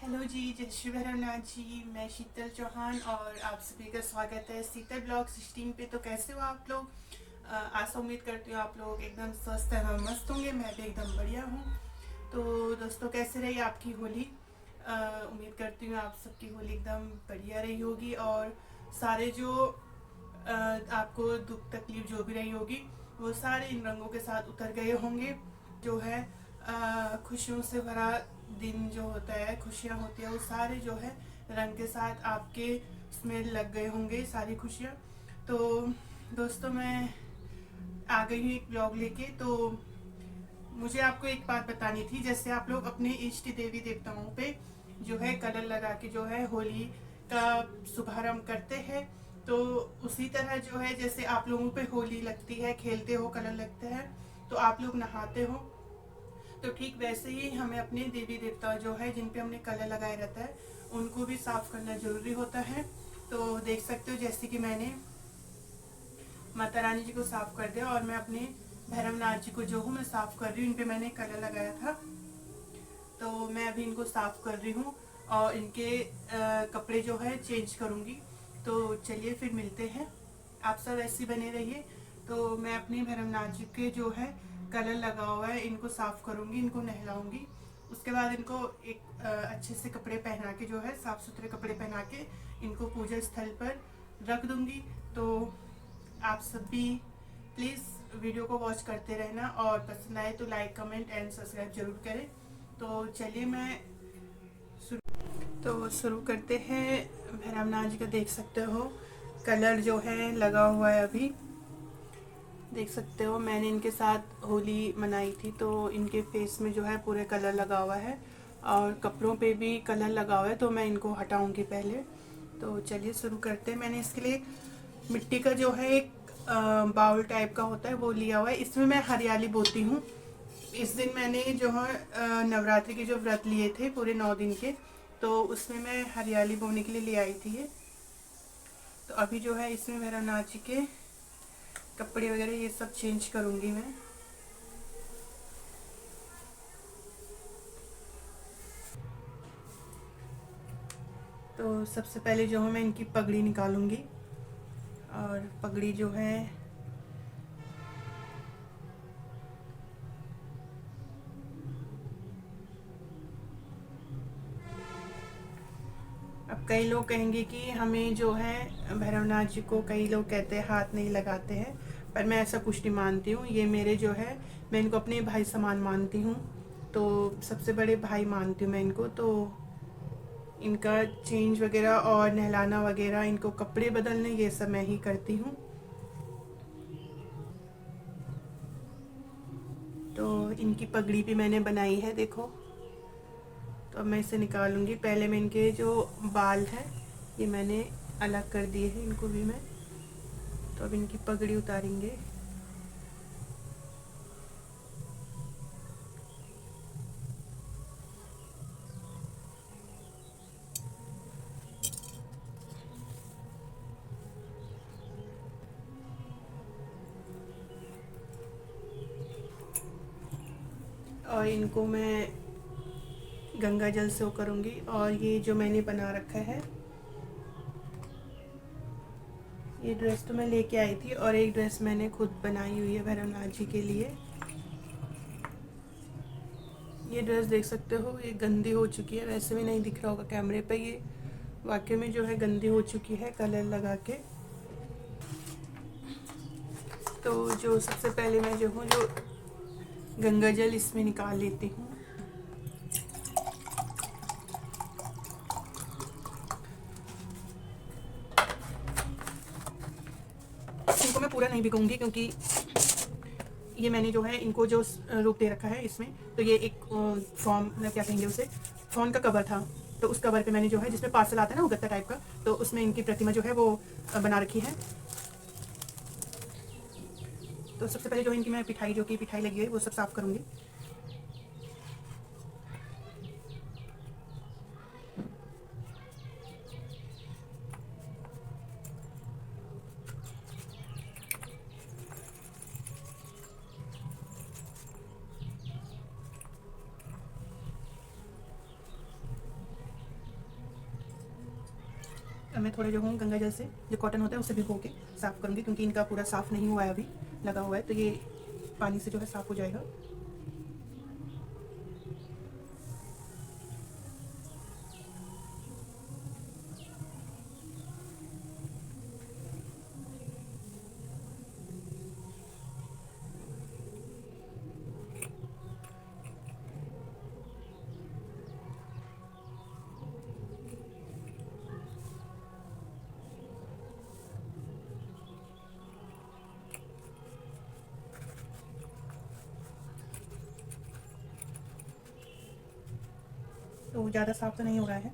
Hello जी, जय श्री भैरवनाथ जी। मैं शीतल चौहान और आप सभी का स्वागत है शीतल ब्लॉग 16 पे। तो कैसे हो आप लोग? आशा उम्मीद करती हूँ आप लोग एकदम स्वस्थ एवं मस्त होंगे। मैं भी एकदम बढ़िया हूँ। तो दोस्तों, कैसे रही आपकी होली? उम्मीद करती हूँ आप सबकी होली एकदम बढ़िया रही होगी और सारे जो आपको दुख तकलीफ जो भी रही होगी वो सारे इन रंगों के साथ उतर गए होंगे। जो है खुशियों से भरा दिन जो होता है, खुशियाँ होती है, वो सारे जो है रंग के साथ आपके उसमें लग गए होंगे सारी खुशियाँ। तो दोस्तों, मैं आ गई हूँ एक ब्लॉग लेके। तो मुझे आपको एक बात बतानी थी। जैसे आप लोग अपने इष्ट देवी देवताओं पे जो है कलर लगा के जो है होली का शुभारंभ करते हैं, तो उसी तरह जो है जैसे आप लोगों पे होली लगती है, खेलते हो, कलर लगते हैं, तो आप लोग नहाते हो, तो ठीक वैसे ही हमें अपने देवी देवता जो है जिन पे हमने कलर लगाए रहता है उनको भी साफ करना जरूरी होता है। तो देख सकते हो जैसे कि मैंने माता रानी जी को साफ कर दिया और मैं अपने भैरवनाथ जी को जो हूँ मैं साफ कर रही हूँ। इन पे मैंने कलर लगाया था, तो मैं अभी इनको साफ कर रही हूँ और इनके कपड़े जो है चेंज करूँगी। तो चलिए फिर मिलते हैं। आप सब ऐसे ही बने रहिए। तो मैं अपने भैरवनाथ जी के जो है कलर लगा हुआ है इनको साफ करूँगी, इनको नहलाऊंगी। उसके बाद इनको एक अच्छे से कपड़े पहना के जो है साफ सुथरे कपड़े पहना के इनको पूजा स्थल पर रख दूँगी। तो आप सब भी प्लीज़ वीडियो को वॉच करते रहना और पसंद आए तो लाइक कमेंट एंड सब्सक्राइब जरूर करें। तो चलिए मैं शुरू करते हैं। भैरवनाथ जी का देख सकते हो कलर जो है लगा हुआ है। अभी देख सकते हो मैंने इनके साथ होली मनाई थी, तो इनके फेस में जो है पूरे कलर लगा हुआ है और कपड़ों पे भी कलर लगा हुआ है, तो मैं इनको हटाऊंगी पहले। तो चलिए शुरू करते हैं। मैंने इसके लिए मिट्टी का जो है एक बाउल टाइप का होता है वो लिया हुआ है। इसमें मैं हरियाली बोती हूँ। इस दिन मैंने जो है नवरात्रि के जो व्रत लिए थे पूरे 9 दिन के, तो उसमें मैं हरियाली बोने के लिए ले आई थी ये। तो अभी जो है इसमें भैरवनाथ जी के कपड़े वगैरह ये सब चेंज करूँगी मैं। तो सबसे पहले जो है मैं इनकी पगड़ी निकालूंगी और पगड़ी जो है अब कई लोग कहेंगे कि हमें जो है भैरवनाथ जी को कई लोग कहते हैं हाथ नहीं लगाते हैं, पर मैं ऐसा कुछ नहीं मानती हूँ। ये मेरे जो है मैं इनको अपने भाई समान मानती हूँ, तो सबसे बड़े भाई मानती हूँ मैं इनको। तो इनका चेंज वगैरह और नहलाना वगैरह, इनको कपड़े बदलने, ये सब मैं ही करती हूँ। तो इनकी पगड़ी भी मैंने बनाई है, देखो। तो अब मैं इसे निकालूंगी। पहले मैं इनके जो बाल हैं ये मैंने अलग कर दिए हैं, इनको भी मैं। तो अब इनकी पगड़ी उतारेंगे। और इनको मैं गंगा जल से वो करूँगी। और ये जो मैंने बना रखा है, ये ड्रेस तो मैं लेके आई थी और एक ड्रेस मैंने खुद बनाई हुई है भैरवनाथ जी के लिए। ये ड्रेस देख सकते हो ये गंदी हो चुकी है, वैसे भी नहीं दिख रहा होगा कैमरे पे। ये वाकई में जो है गंदी हो चुकी है कलर लगा के। तो जो सबसे पहले मैं जो हूँ जो गंगा जल इसमें निकाल लेती हूँ। इनको मैं पूरा नहीं भिगोऊंगी क्योंकि ये मैंने जो है इनको जो रूप दे रखा है इसमें, तो ये एक फॉर्म, मतलब क्या कहेंगे उसे, फोन का कवर था। तो उस कवर पे मैंने जो है जिसमें पार्सल आता है ना वो गत्ता टाइप का, तो उसमें इनकी प्रतिमा जो है वो बना रखी है। तो सबसे पहले जो इनकी मैं पिठाई, जो कि पिठाई लगी है, वो सब साफ करूँगी। अब मैं थोड़े जो हूँ गंगा जल से जो कॉटन होता है उसे भिगो के साफ़ करूँगी, क्योंकि इनका पूरा साफ़ नहीं हुआ है, अभी लगा हुआ है, तो ये पानी से जो है साफ़ हो जाएगा। तो ज़्यादा साफ़ तो नहीं हो रहा है।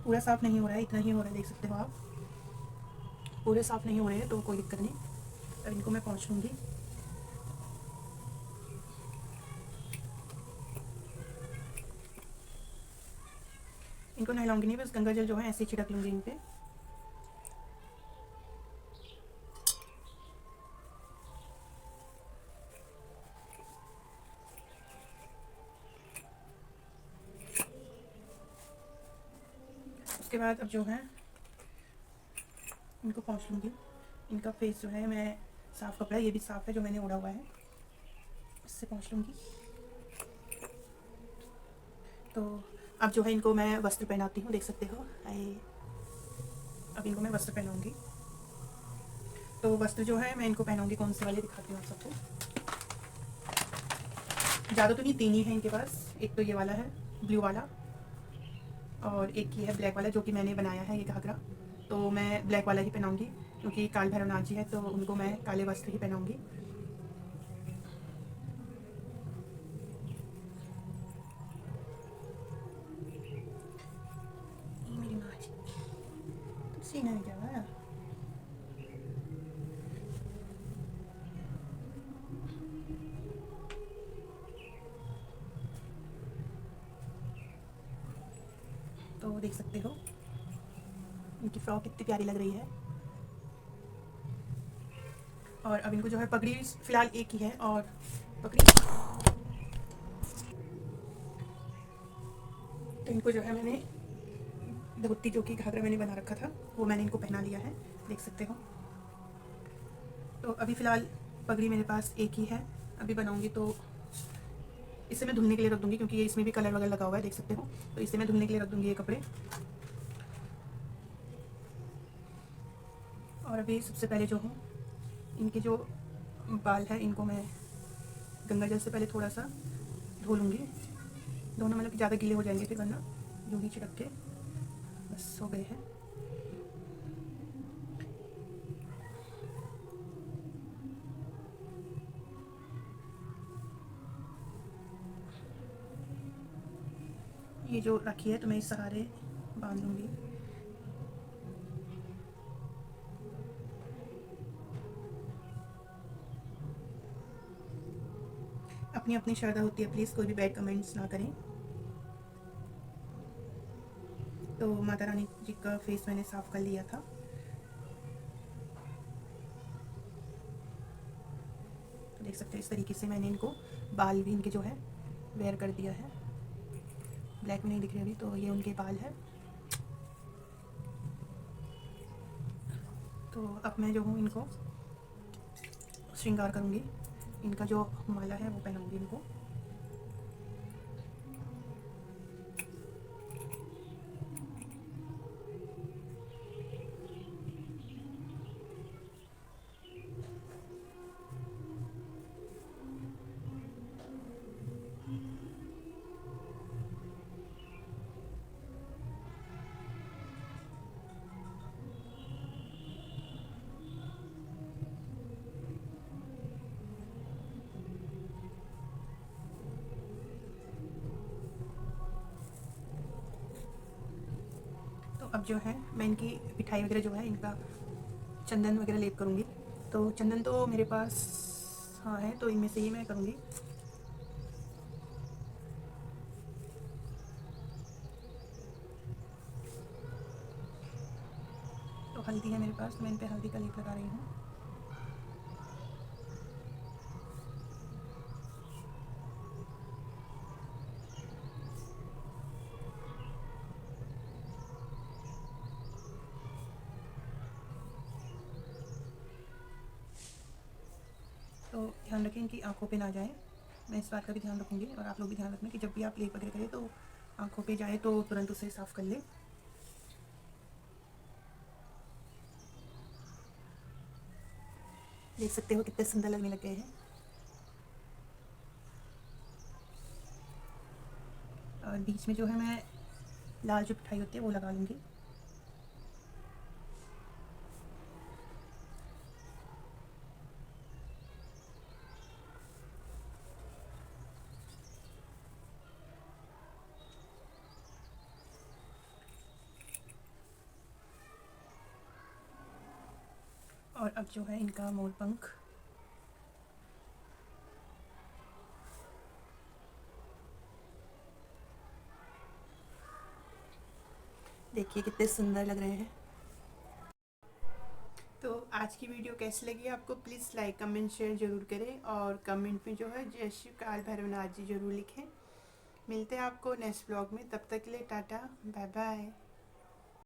पूरा साफ़ नहीं हो रहा है, इतना ही हो रहा है, देख सकते हो आप। पूरे साफ़ नहीं हो रहे हैं तो कोई दिक्कत नहीं। अब इनको मैं पोंछ लूँगी। इनको नहलाऊंगी नहीं, बस गंगा जल जो है ऐसे ही छिड़क लूँगी इन पे। उसके बाद अब जो है इनको पोंछ लूँगी। इनका फेस जो है, मैं साफ़ कपड़ा, ये भी साफ़ है जो मैंने ओढ़ा हुआ है, इससे पोंछ लूँगी। तो अब जो है इनको मैं वस्त्र पहनाती हूँ, देख सकते हो। अब इनको मैं वस्त्र पहनाऊँगी। तो वस्त्र जो है मैं इनको पहनाऊँगी, कौन से वाले दिखाती हूँ आप सबको। ज़्यादा तो नहीं, 3 ही है इनके पास। एक तो ये वाला है ब्लू वाला, और एक ये है ब्लैक वाला जो कि मैंने बनाया है ये घाघरा। तो मैं ब्लैक वाला ही पहनाऊँगी, क्योंकि काल भैरवनाथ जी है तो उनको मैं काले वस्त्र ही पहनाऊँगी। मेरी माँ जी, सीना में क्या हुआ? तो देख सकते हो इनकी फ्रॉक कितनी प्यारी लग रही है। और अब इनको जो है पगड़ी फ़िलहाल एक ही है, और पगड़ी तो इनको जो है मैंने धोती, जो कि घाघरा मैंने बना रखा था, वो मैंने इनको पहना लिया है, देख सकते हो। तो अभी फ़िलहाल पगड़ी मेरे पास एक ही है। अभी बनाऊँगी तो इसे मैं धुलने के लिए रख दूँगी, क्योंकि ये इसमें भी कलर वगैरह लगा हुआ है, देख सकते हो। तो इसे मैं धुलने के लिए रख दूँगी ये कपड़े। और अभी सबसे पहले जो हूँ इनके जो बाल है इनको मैं गंगा जल से पहले थोड़ा सा धो लूँगी। दोनों मतलब कि ज़्यादा गीले हो जाएंगे फिर, वरना यूँ ही छिड़क के बस हो गए हैं। ये जो रखी है तो मैं इस सहारे बांध लूँगी। अपनी अपनी श्रद्धा होती है, प्लीज़ कोई भी बैड कमेंट्स ना करें। तो माता रानी जी का फेस मैंने साफ़ कर लिया था। तो देख सकते हैं इस तरीके से मैंने इनको बाल भी इनके जो है वेयर कर दिया है। ब्लैक में नहीं दिख रहे अभी, तो ये उनके बाल है। तो अब मैं जो हूँ इनको श्रृंगार करूँगी। इनका जो माला है वो पहनाऊँगी इनको। तो अब जो है मैं इनकी मिठाई वगैरह जो है इनका चंदन वगैरह लेप करूँगी। तो चंदन तो मेरे पास हाँ है, तो इनमें से ही मैं करूँगी। तो हल्दी है मेरे पास, तो मैं इन पर हल्दी का लेप लगा रही हूँ। तो ध्यान रखें कि आँखों पे ना जाए। मैं इस बात का भी ध्यान रखूँगी और आप लोग भी ध्यान रखना कि जब भी आप लेप वगैरह करें तो आँखों पे जाए तो तुरंत उसे साफ़ कर लें। देख सकते हो कितने सुंदर लगने लग गए हैं। और बीच में जो है मैं लाल जो मिठाई होती है वो लगा लूँगी। और अब जो है इनका मोर पंख। देखिए कितने सुंदर लग रहे हैं। तो आज की वीडियो कैसी लगी आपको, प्लीज़ लाइक कमेंट शेयर ज़रूर करें और कमेंट में जो है जय श्री काल भैरवनाथ जी ज़रूर लिखें। मिलते हैं आपको नेक्स्ट ब्लॉग में, तब तक के लिए टाटा बाय बाय।